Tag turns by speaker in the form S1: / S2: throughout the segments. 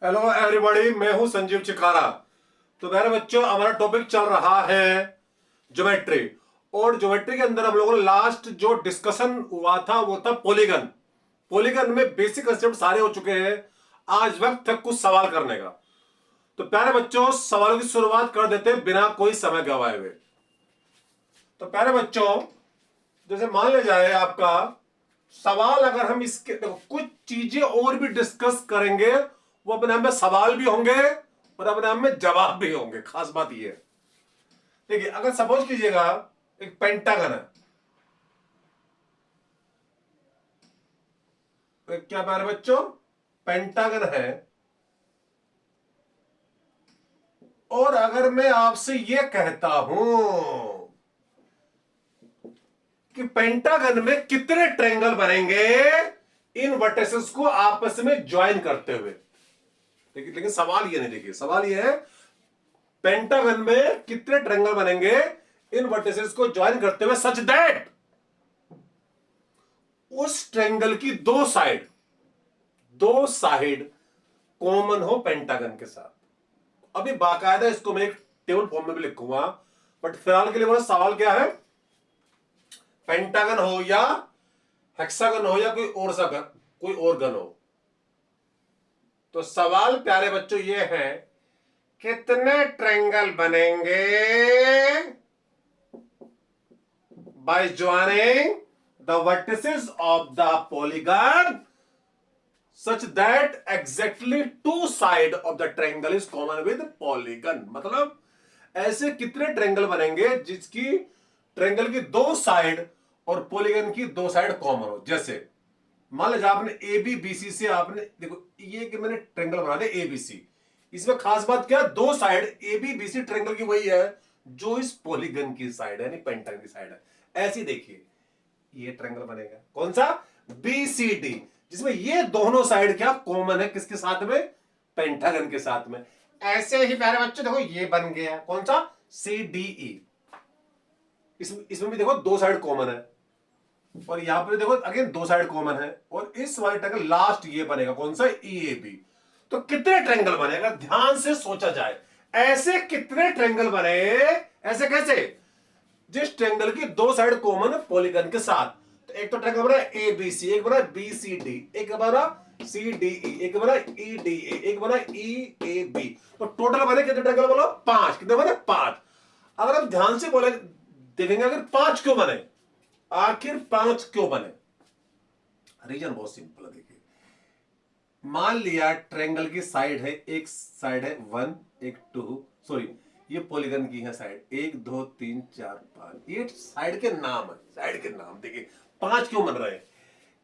S1: Hello everybody, मैं हूं संजीव चिकारा। तो मेरे बच्चों, हमारा टॉपिक चल रहा है ज्योमेट्री। और ज्योमेट्री के अंदर हम लोगों ने लास्ट जो डिस्कशन हुआ था वो था पॉलीगन। पॉलीगन में बेसिक कंसेप्ट सारे हो चुके हैं। आज वक्त है कुछ सवाल करने का। तो प्यारे बच्चों, सवालों की शुरुआत कर देते हैं बिना कोई समय गवाए हुए। तो प्यारे बच्चों, जैसे मान लिया जाए आपका सवाल, अगर हम इसके देखो कुछ चीजें और भी डिस्कस करेंगे, वो अपने आप में सवाल भी होंगे और अपने आप में जवाब भी होंगे। खास बात ये है, देखिए अगर सपोज कीजिएगा एक पेंटागन है। तो क्या प्यारे बच्चों, पेंटागन है। और अगर मैं आपसे ये कहता हूं कि पेंटागन में कितने ट्रायंगल बनेंगे इन वर्टिसेस को आपस में ज्वाइन करते हुए। लेकिन सवाल ये नहीं, देखिए सवाल ये है पेंटागन में कितने ट्रायंगल बनेंगे इन वर्टिसेस को ज्वाइन करते हुए सच दैट उस ट्रायंगल की दो साइड कॉमन हो पेंटागन के साथ। अभी बाकायदा इसको मैं एक टेबल फॉर्म में भी लिखूंगा, बट फिलहाल के लिए मेरा सवाल क्या है, पेंटागन हो या हेक्सागन हो या कोई और गन हो। तो सवाल प्यारे बच्चों ये है, कितने ट्रायंगल बनेंगे by joining the vertices of the polygon such that exactly two side of the triangle is common with polygon। मतलब ऐसे कितने ट्रायंगल बनेंगे जिसकी ट्रायंगल की दो साइड और पॉलीगन की दो साइड कॉमन हो। जैसे मान लीजिए आपने ए बी बी सी से आपने देखो ये कि मैंने ट्रायंगल बना दिया ए बी सी। इसमें खास बात क्या, दो side A B B C triangle की वही है जो इस पॉलीगन की साइड है, यानी पेंटागन की साइड है। ऐसी देखिए ये ट्रायंगल बनेगा कौन सा, बी सी डी, जिसमें ये दोनों साइड क्या कॉमन है, किसके साथ में, पेंटागन के साथ में। ऐसे ही प्यारे बच्चों देखो ये बन गया कौन सा, सी डी ई। इसमें भी देखो दो साइड कॉमन है और यहां पर देखो अगेन दो साइड कॉमन है। और इस वाले ट्रायंगल लास्ट ये बनेगा कौन सा, ई ए बी। तो कितने ट्रायंगल बने, अगर ध्यान से सोचा जाए ऐसे कितने ट्रायंगल बने, ऐसे कैसे, जिस ट्रायंगल की दो साइड कॉमन है पॉलीगन के साथ। तो एक तो ट्रायंगल बना ए बी सी, एक बना बी सी डी, एक बना सी डी ई, एक बना ई डी ए, एक बना ई ए बी। तो टोटल बने कितने ट्रायंगल, बोलो पांच। कितने बने, पांच। अगर हम ध्यान से बोले देखेंगे आखिर पांच क्यों बने, आखिर पांच क्यों बने, रीजन बहुत सिंपल है। देखिए मान लिया ट्रायंगल की साइड है, एक साइड है वन, एक टू, सॉरी ये पॉलीगन की है साइड, एक दो तीन चार पांच, ये साइड के नाम है, साइड के नाम। देखिए पांच क्यों बन रहे हैं,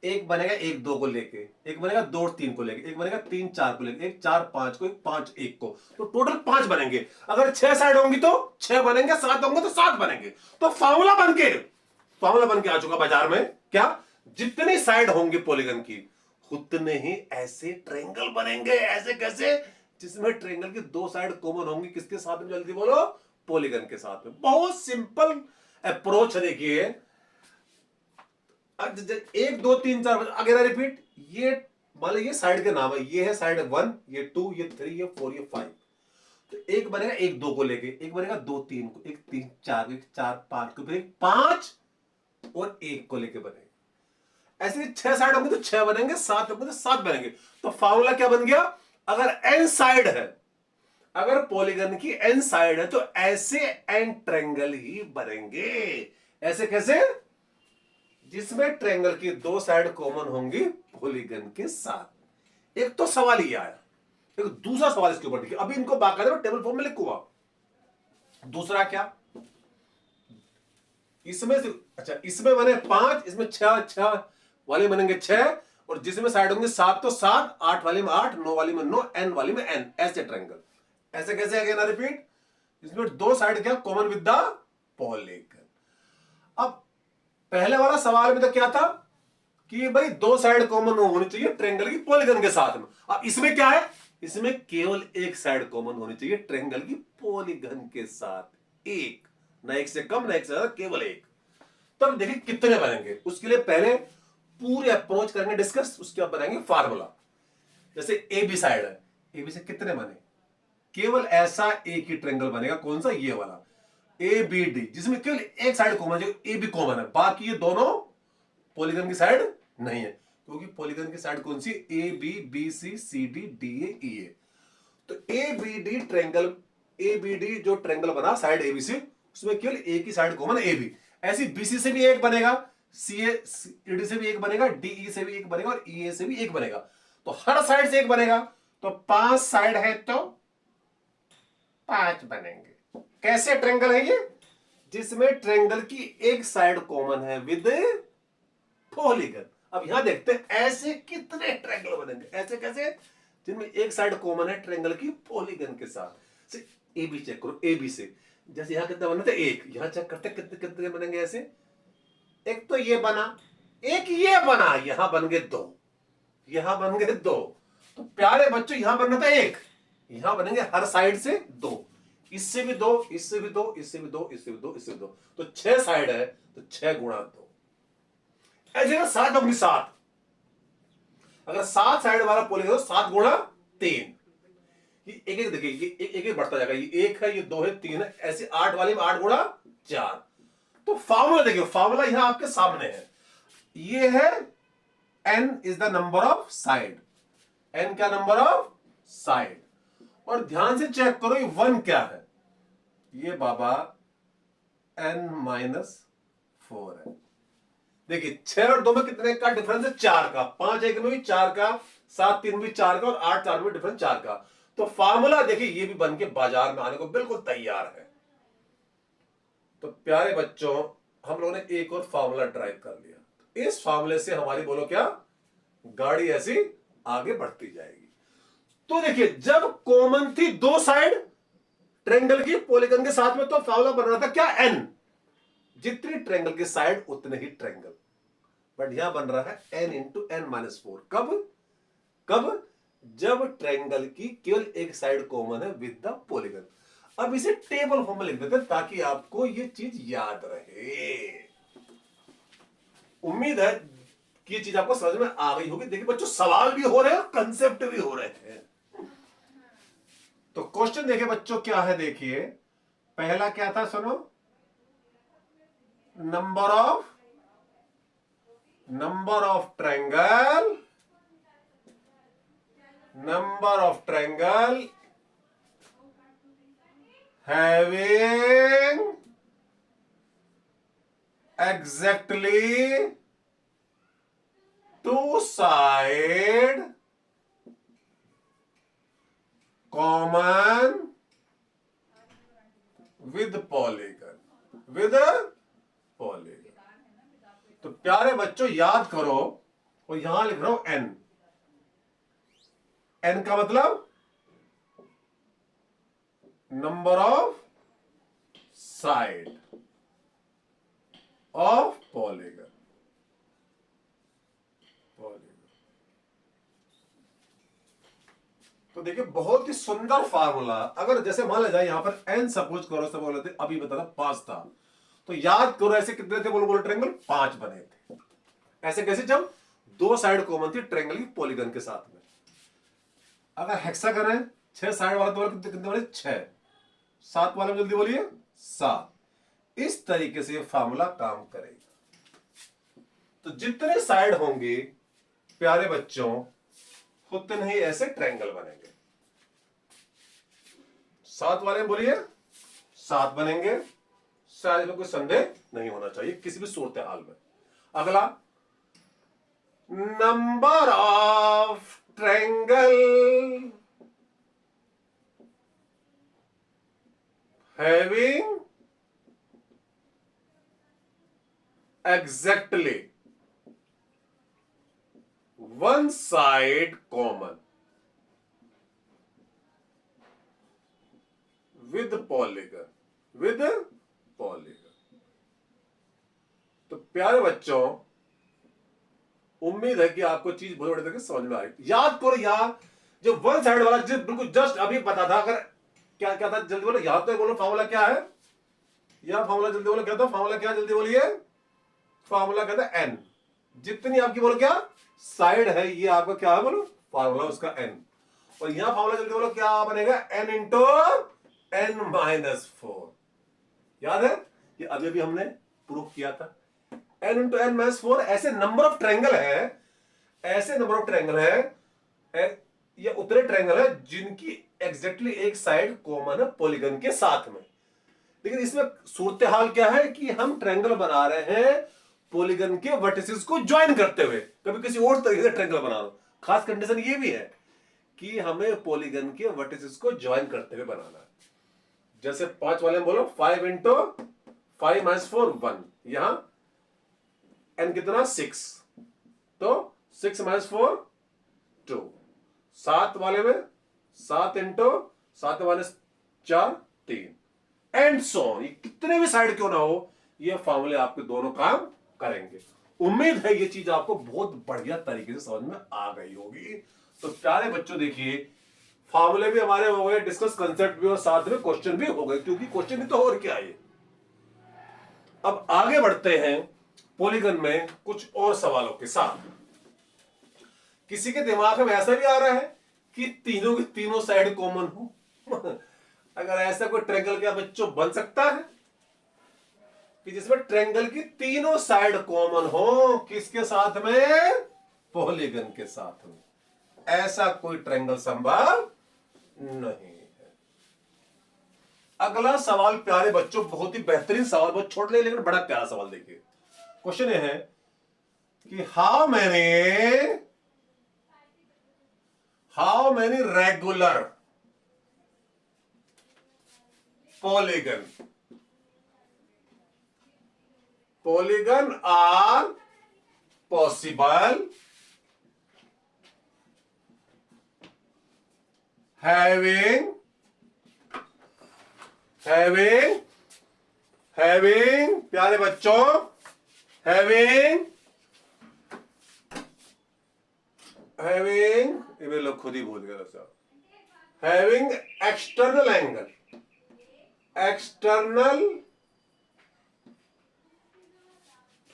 S1: एक बनेगा एक दो को लेके, एक बनेगा दो तीन को लेके, एक बनेगा तीन चार को लेके, एक चार पांच को, एक पांच एक को, तो टोटल पांच बनेंगे। अगर छह साइड होंगी तो छह बनेंगे, सात होंगे तो सात बनेंगे। तो फॉर्मूला बन के आ चुका बाजार में, क्या, जितनी साइड होंगी पॉलीगन की उतने ही ऐसे ट्रायंगल बनेंगे। ऐसे कैसे, जिसमें ट्रायंगल की दो साइड कॉमन होंगी, किसके साथ में, जल्दी बोलो, पॉलीगन के साथ में। बहुत सिंपल अप्रोच है। देखिए एक दो तीन चार, अगेन रिपीट, ये मान लीजिए साइड के नाम है, ये है साइड वन, ये टू, ये थ्री, ये फोर, ये फाइव। तो एक बनेगा एक दो को लेके, एक बनेगा दो तीन को, एक तीन चार, एक चार पांच को, फिर एक पांच और एक को लेके बनेगा। ऐसे छह साइड होंगे तो छह बनेंगे, सात होंगे तो सात बनेंगे। तो फॉर्मूला क्या बन गया, अगर एन साइड है, अगर पॉलीगन की एन साइड है तो ऐसे एन ट्रायंगल ही बनेंगे। ऐसे कैसे, जिसमें ट्रायंगल की दो साइड कॉमन होंगी पॉलीगन के साथ। एक तो सवाल ये आया, एक दूसरा सवाल इसके ऊपर देखिए, अभी इनको बाकायदा टेबल फॉर्म में लिखूंगा। दूसरा क्या, इसमें अच्छा इसमें बने पांच, इसमें छह, छह वाले बनेंगे छह, और जिसमें साइड होंगे सात तो सात, आठ वाली में आठ, नौ वाली में नौ, एन वाली में एन। ऐसे ट्रायंगल। ऐसे कैसे, अगेन रिपीट, इसमें दो साइड क्या कॉमन विद द पॉलीगन। अब पहले वाला सवाल में तो क्या था कि भाई दो साइड कॉमन होनी चाहिए ट्रायंगल की पॉलीगन के साथ में। अब इसमें क्या है, इसमें केवल एक साइड कॉमन होनी चाहिए ट्रायंगल की पॉलीगन के साथ, एक, ना एक से कम ना एक से ज्यादा, केवल एक। तब देखिए कितने बनेंगे, उसके लिए पहले पूरे अप्रोच करेंगे डिस्कस, उसके बाद बनाएंगे फार्मूला। जैसे ए बी साइड है, ए बी से कितने बने? केवल ऐसा एक ही ट्रायंगल बनेगा, कौन सा? ये वाला ए बी डी, जिसमें केवल एक साइड कॉमन है, ए बी कॉमन है, बाकी ये दोनों पॉलीगन की साइड नहीं है, क्योंकि पॉलीगन की साइड कौन सी? A B, B C, C D, D A, E A. तो A B D triangle, A B D जो ट्रायंगल बना साइड ए बी सी, उसमें केवल एक ही साइड कॉमन ए बी। ऐसी बी सी से भी एक बनेगा, सी ए डी से भी एक बनेगा, डी ई से भी एक बनेगा और ई ए से भी एक बनेगा। तो हर साइड से एक बनेगा, तो 5 साइड है तो 5 बनेंगे। कैसे ट्रायंगल है ये? जिसमें ट्रायंगल की एक साइड कॉमन है विद पॉलीगन। अब यहां देखते हैं ऐसे कितने ट्रायंगल बनेंगे। ऐसे कैसे? जिनमें एक साइड कॉमन है ट्रायंगल की पॉलीगन के साथ। ए बी चेक करो, ए बी से जैसे यहां कितने बने थे? एक। यहां चेक करते कितने कितने बनेंगे ऐसे? एक तो ये बना, एक ये बना, यहां बन गए 2, यहां बन गए 2। तो प्यारे बच्चों यहां बनना था एक, यहां बनेंगे हर साइड से 2, इससे भी 2, इससे भी 2, इससे भी 2, इससे भी 2, इससे भी 2। तो 6 साइड है, तो 6 गुणा 2। ऐसे ना 7 अपनी 7, अगर 7 साइड वाला पॉलीगन 7 गुणा 3, ये एक एक देखिए, ये एक एक बढ़ता जाएगा। ये 1 है, ये 2 है, 3 है, ऐसे 8 वाले में 8 गुणा 4। तो फॉर्मूला देखिए, फॉर्मूला यहां आपके सामने है। ये है n is the number of side, n क्या? Number of side. और ध्यान से चेक करो ये 1 क्या है? ये बाबा n-4 है। देखिए 6 और 2 में कितने का डिफरेंस है? 4 का। 5 1 में भी 4 का, 7 3 भी 4 का और 8 4 में डिफरेंस 4 का। तो फार्मूला देखिए ये भी बन के बाजार में आने को बिल्कुल तैयार है। तो प्यारे बच्चों हम लोगों ने एक और फार्मूला ड्राइव कर लिया। इस फार्मूले से हमारी बोलो क्या? गाड़ी ऐसी आगे बढ़ती जाएगी। तो देखिए जब कॉमन थी 2 साइड ट्रायंगल की पॉलीगन के साथ में, तो फार्मूला बन रहा था क्या? n। जितनी ट्रायंगल की साइड उतने ही ट्रायंगल। बट यहां बन रहा है n इंटू n-4। कब? कब? जब ट्रायंगल की केवल एक साइड कॉमन है विद द पॉलीगन। अब इसे टेबल फॉर्म में लिख देते हैं ताकि आपको ये चीज याद रहे। उम्मीद है कि ये चीज आपको समझ में आ गई होगी। देखिए बच्चों सवाल भी हो रहे हैं, कंसेप्ट भी हो रहे हैं। तो क्वेश्चन देखिए बच्चों क्या है, देखिए पहला क्या था सुनो, number of triangle, number of triangle having exactly 2 sides common with polygon, with polygon। तो प्यारे बच्चों याद करो, और यहां लिख रहा हूं n। n का मतलब number of side of polygon. तो देखिए बहुत ही सुंदर फार्मूला। अगर जैसे मान लिया जाए यहां पर n सपोज करो, सब बोले थे अभी बता था 5 था, तो याद करो ऐसे कितने थे? बोलो बोलो ट्रायंगल 5 बने थे। ऐसे कैसे? जब 2 साइड कॉमन थी ट्रायंगल की पॉलीगन के साथ में। अगर हेक्सागन है 6 साइड वाला, तो कितने बने? 6। 7 वाले में जल्दी बोलिए 7। इस तरीके से फार्मूला काम करेगा। तो जितने साइड होंगे प्यारे बच्चों उतने ही ऐसे ट्रायंगल बनेंगे। 7 वाले में बोलिए 7 बनेंगे, शायद में कोई संदेह नहीं होना चाहिए किसी भी सूरत हाल में। अगला number of triangle having exactly 1 side common with polygon, with polygon। तो प्यारे बच्चों उम्मीद है कि आपको चीज बहुत बड़े तरीके से समझ में आ रही। याद करो यार, जो 1 साइड वाला बिल्कुल जस्ट अभी पता था, अगर क्या क्या था जल्दी बोलो, याद तो बोलो फार्मूला क्या है? या फार्मूला जल्दी बोलो क्या था? फार्मूला क्या जल्दी बोलिए? फार्मूला क्या था? n। जितनी आपकी बोलो क्या साइड है, ये आपका क्या है? बोलो फार्मूला उसका n। और यहां फॉर्मूला जल्दी बोलो क्या बनेगा, n इंटू n-4। याद है कि अभी अभी हमने प्रूफ किया था, n इंटू n-4 ऐसे नंबर ऑफ ट्रायंगल है, ऐसे नंबर ऑफ ट्रायंगल है, ये उतने ट्रायंगल है जिनकी एग्जैक्टली एक साइड कॉमन है पॉलीगन के साथ में। लेकिन इसमें सूरत हाल क्या है कि हम ट्रायंगल बना रहे हैं पॉलीगन के वर्टिसेस को ज्वाइन करते हुए, कभी किसी और तरीके से ट्रायंगल बना रहा हूं। खास कंडीशन ये भी है कि हमें पॉलीगन के वर्टिसेस को ज्वाइन करते हुए बनाना है। जैसे 5 वाले में बोलो 5 इंटू 5-4 1, यहां n कितना 6, तो 6-4 2। 7 वाले में 7 इंटू 7-4 3, एंड सो ऑन। कितने भी साइड क्यों ना हो, ये फॉर्मूले आपके दोनों काम करेंगे। उम्मीद है ये चीज आपको बहुत बढ़िया तरीके से समझ में आ गई होगी। तो प्यारे बच्चों देखिए, फॉर्मूले भी हमारे हो गए डिस्कस, कंसेप्ट भी, और साथ में क्वेश्चन भी हो गए, क्योंकि क्वेश्चन भी तो और क्या है। अब आगे बढ़ते हैं पॉलीगन में कुछ और सवालों के साथ। किसी के दिमाग में ऐसा भी आ रहा है कि तीनों की तीनों साइड कॉमन हो अगर ऐसा कोई ट्रायंगल क्या बच्चों बन सकता है कि जिसमें ट्रायंगल की तीनों साइड कॉमन हो, किसके साथ में, पॉलीगन के साथ में। ऐसा कोई ट्रायंगल संभव नहीं है। अगला सवाल प्यारे बच्चों बहुत ही बेहतरीन सवाल, बहुत छोटा लेकिन बड़ा प्यारा सवाल। देखिए क्वेश्चन ये है कि how many regular polygon are possible having प्यारे बच्चों ये मेरे लोग खुद ही भूल गए सर, having एक्सटर्नल,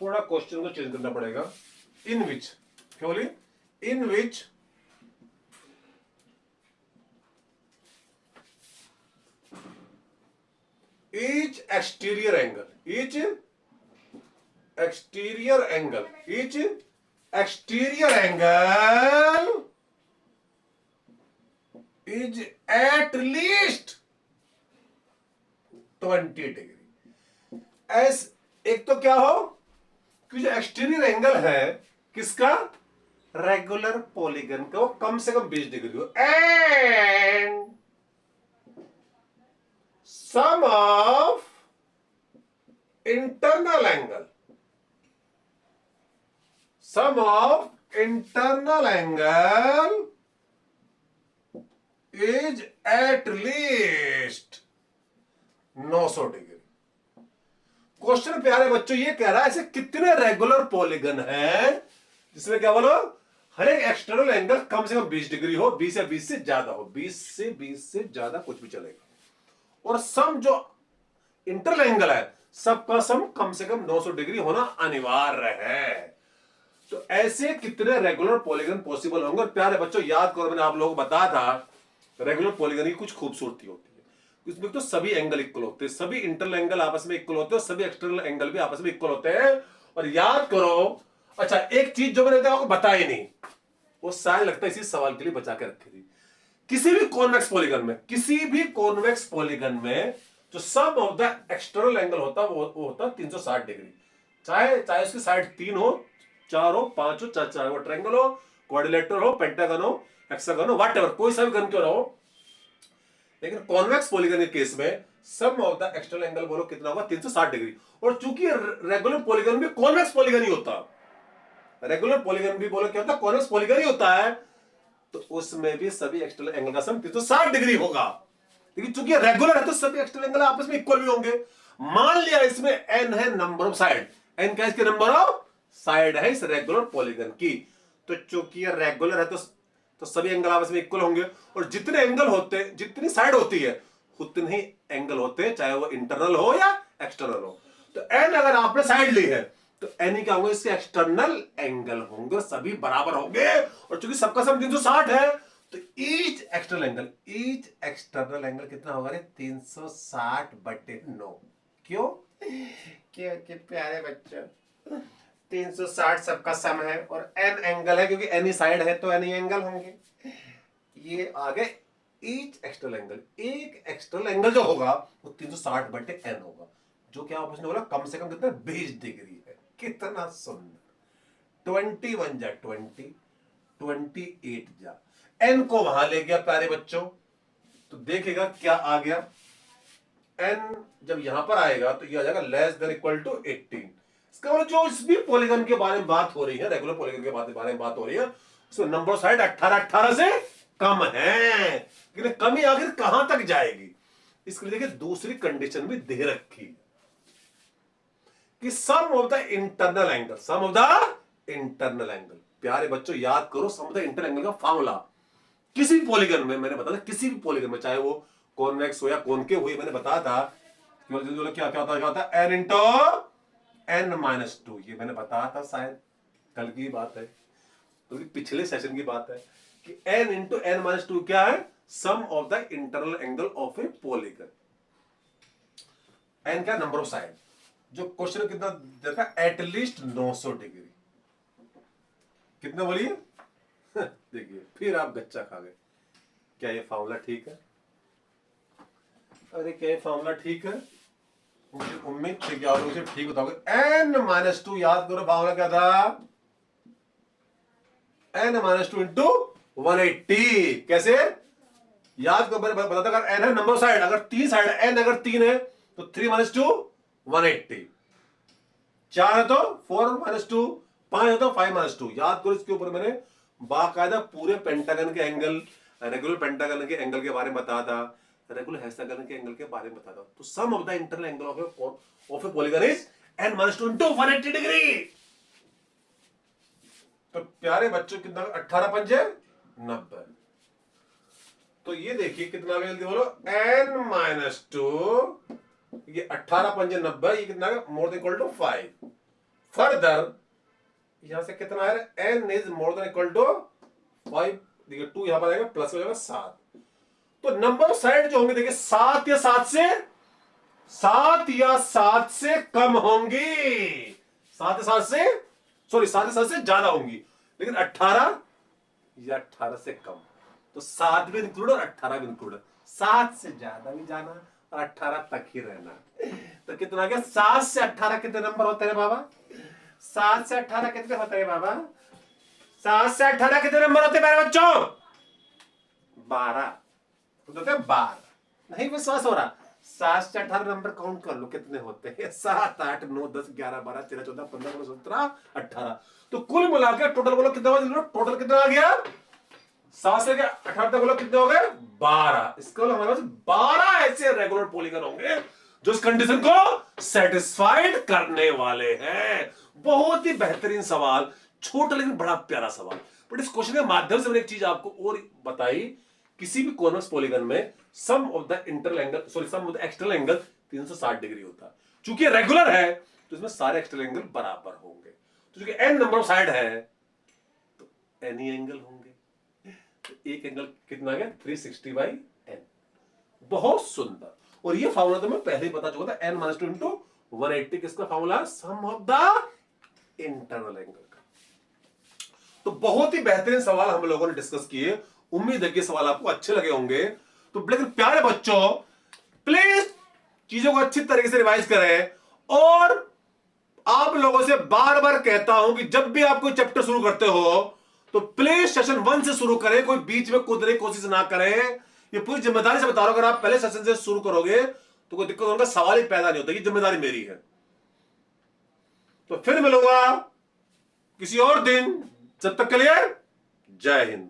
S1: थोड़ा क्वेश्चन को चेंज करना पड़ेगा, इन विच, क्या बोली, इन विच each exterior angle is at least 20 degree. एक तो क्या हो कि जो एक्सटीरियर एंगल है किसका, रेगुलर पॉलीगन का, वो कम से कम 20 डिग्री हो, and sum of internal angle is at least 900 degree. Question प्यारे बच्चों ये कह रहा है ऐसे कितने रेगुलर पॉलीगन हैं जिसमें क्या बोलो, हर एक एक्सटर्नल एंगल कम से कम 20 डिग्री हो, 20 या 20 से ज्यादा हो, 20 से ज्यादा कुछ भी चलेगा, और सम जो इंटरनल एंगल है सबका सम कम से कम 900 डिग्री होना अनिवार्य है। तो ऐसे कितने रेगुलर पॉलीगन पॉसिबल होंगे। और प्यारे बच्चों याद करो, मैंने आप लोगों को बताया था रेगुलर पॉलीगन की कुछ खूबसूरती होती है, इसमें तो सभी एंगल इक्वल होते हैं, सभी इंटरनल एंगल आपस में इक्वल होते हैं, सभी एक्सटर्नल एंगल भी आपस में इक्वल होते हैं। और याद करो, अच्छा एक चीज जो मैंने आपको बताई नहीं, वो शायद लगता है इसी सवाल के लिए बचा के रखी थी। किसी भी कॉन्वेक्स पॉलीगन में जो सम ऑफ द एक्सटर्नल एंगल होता है वो होता 360 डिग्री, चाहे उसकी साइड 3 हो, 4 हो, 5 हो, चाहे वो ट्रायंगल हो, क्वाड्रिलेटरल हो, पेंटागन हो, हेक्सागन हो, व्हाटएवर, कोई सा भी गन क्यों ना हो। लेकिन कॉन्वेक्स पॉलीगन के केस में sum of the external angle बोलो कितना होगा, 360 डिग्री। और चूंकि रेगुलर पॉलीगन भी कॉन्वेक्स पॉलीगन ही होता, रेगुलर पॉलीगन भी बोलो क्या होता, कॉन्वेक्स पॉलीगन ही होता है, तो उसमें भी सभी एक्सटर्नल एंगल का सम 360 डिग्री होगा। लेकिन चूंकि रेगुलर है तो सभी एक्सटर्नल एंगल आपस में इक्वल भी होंगे। मान लिया इसमें n है नंबर ऑफ साइड, n क्या इसके नंबर ऑफ साइड है इस रेगुलर पॉलीगन की, तो चूंकि ये रेगुलर है तो सभी एंगल आपस में इक्वल होंगे, और जितने एंगल होते, जितनी साइड होती है उतने ही एंगल होते हैं, चाहे वो इंटरनल हो या एक्सटर्नल हो। तो n अगर आपने साइड ली है तो n ही क्या होंगे, इसके एक्सटर्नल एंगल होंगे, सभी बराबर होंगे। और चूंकि सबका सम 360 है तो ईच एक्सटर्नल एंगल कितना होगा रे? 360/9। क्यों? क्योंकि प्यारे बच्चों 360 सबका सम है और एन एंगल है, क्योंकि एनी साइड है तो एनी एंगल होंगे। ये आ गए ईच एक्सटर्नल एंगल। एक एक्सटर्नल एंगल जो होगा वो 360/n होगा, जो क्या आपने बोला कम से कम कितना? 20 डिग्री है। कितना सुंदर। 21 जा 20, 28 जा, एन को वहां ले गया प्यारे बच्चों, तो देखेगा क्या आ गया। एन जब यहां पर आएगा तो ये आ जाएगा लेस देन इक्वल टू 18। इसका मतलब जो इस भी पॉलीगन के बारे में बात हो रही है, रेगुलर पॉलीगन के बारे में बात हो रही है, उसमें नंबर ऑफ साइड 18 से कम है। लेकिन कमी आखिर कहां तक जाएगी? इसके लिए देखिए दूसरी कंडीशन भी दे रखी कि sum of the internal angle, sum of the internal angle. प्यारे बच्चों याद करो sum of the internal angle का फॉर्मूला किसी भी पॉलीगन में मैंने बताया, किसी भी पॉलीगन में, चाहे वो कॉन्वेक्स हो या कॉनकेव हो, मैंने बताया था क्या क्या होता है एन इंटू n-2। ये मैंने बताया था, शायद कल की बात है, तो पिछले सेशन की बात है कि n इंटू n-2 क्या है? Sum of the internal angle of a polygon. n क्या? Number of side. जो क्वेश्चन कितना देखा? At least 900 degree. कितना बोलिए? देखिए फिर आप गच्चा खा गए। क्या ये फॉर्मूला ठीक है? अरे क्या ये फॉर्मूला ठीक है? मुझे उम्मीद थी कि आप मुझे ठीक बताओगे। n-2 याद करो, फॉर्मूला क्या था? n-2 into 180। कैसे याद करो? मैंने बताता, अगर n है नंबर साइड, अगर 3 साइड है, n अगर 3 है तो 3-2 180, 4 है तो 4-2, 5 है तो 5-2। याद करो, इसके ऊपर मैंने बाकायदा पूरे पेंटागन के एंगल, रेगुलर पेंटागन के एंगल के बारे में बताया था, रेगुलर हेक्सागन के एंगल के बारे में बताया था। तो sum of the internal angle of a polygon is n-2 into 180 degree. तो प्यारे बच्चों कितना? 18×5 = 90। तो ये देखिए कितना जल्दी बोलो, n-2, ये 18×5 = 90, ये कितना? More than equal to 5। Further यहां से कितना है? n is more than equal to 5। देखिए 2 यहां पर आएगा, प्लस हो जाएगा 7। तो नंबर ऑफ साइड जो होंगे देखिए 7 या 7 से कम होंगी। 7 या 7 से ज्यादा होंगी, लेकिन 18 या 18 से कम। तो 7 भी इंक्लूड और 18 भी इंक्लूड। 7 से ज्यादा भी जाना और 18 तक ही रहना। तो कितना आ गया? 7 से 18 कितने नंबर होते हैं बाबा? 7 से 18 कितने होते हैं बाबा? 7 से 18 कितने नंबर होते हैं मेरे बच्चों? 12 होते हैं। 12 नहीं विश्वास हो रहा? 7 से 18 नंबर काउंट कर लो कितने होते हैं। 7, 8, 9, 10, 11, 12, 13, 14, 15, 16, 17, 18। तो कुल मिलाकर टोटल बोलो कितना हुआ? टोटल कितना आ गया? 7 से 18 तक बोलो कितने हो गए? 12। इसका मतलब हमारे पास 12 ऐसे रेगुलर पॉलीगन होंगे जो इस कंडीशन को सेटिस्फाइड करने वाले हैं। बहुत ही बेहतरीन सवाल, छोटा लेकिन बड़ा प्यारा सवाल। बट इस क्वेश्चन के माध्यम से मैंने एक चीज आपको और बताई, किसी भी कॉन्वेक्स पॉलीगन में sum of the internal angle, sorry sum of the external angle 360 degree होता है। चूंकि रेगुलर है तो इसमें सारे एक्सटर्नल एंगल बराबर होंगे। तो चूंकि n नंबर ऑफ साइड है तो एनी एंगल होंगे। तो एक एंगल कितना गया? 360/n। बहुत सुंदर। और ये फार्मूला तो मैं पहले ही बता चुका था, n-2 इंटू 180 किसका formula? Sum of the internal angle का। तो बहुत ही बेहतरीन सवाल हम लोगों ने डिस्कस किए। उम्मीद है कि सवाल आपको अच्छे लगे होंगे। तो लेकिन प्यारे बच्चों प्लीज चीजों को अच्छी तरीके से रिवाइज करें, और आप लोगों से बार बार कहता हूं कि जब भी आप कोई चैप्टर शुरू करते हो तो प्लीज सेशन 1 से शुरू करें, कोई बीच में कूदने की कोशिश ना करें। ये पूरी जिम्मेदारी से बता रहा हूं, अगर आप पहले सेशन से शुरू करोगे तो कोई दिक्कत होने का सवाल ही पैदा नहीं होता। ये जिम्मेदारी मेरी है। तो फिर मिलूंगा किसी और दिन, जब तक के लिए जय हिंद।